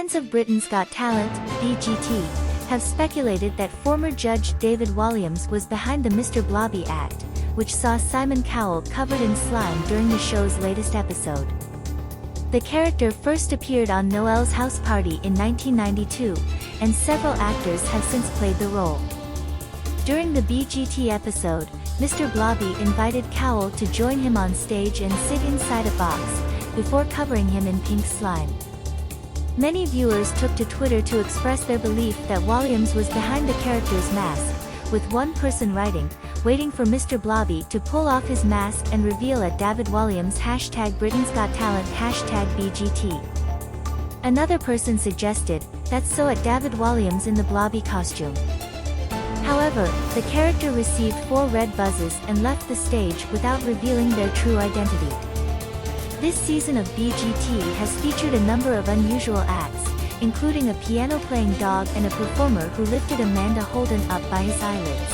Fans of Britain's Got Talent, BGT, have speculated that former judge David Walliams was behind the Mr Blobby act, which saw Simon Cowell covered in slime during the show's latest episode. The character first appeared on Noel's house party in 1992, and several actors have since played the role. During the BGT episode, Mr Blobby invited Cowell to join him on stage and sit inside a box, before covering him in pink slime. Many viewers took to Twitter to express their belief that Walliams was behind the character's mask, with one person writing, "Waiting for Mr Blobby to pull off his mask and reveal at David Walliams #Britain's Got Talent #BGT." Another person suggested, "That's so at David Walliams in the Blobby costume." However, the character received 4 red buzzes and left the stage without revealing their true identity. This season of BGT has featured a number of unusual acts, including a piano-playing dog and a performer who lifted Amanda Holden up by his eyelids.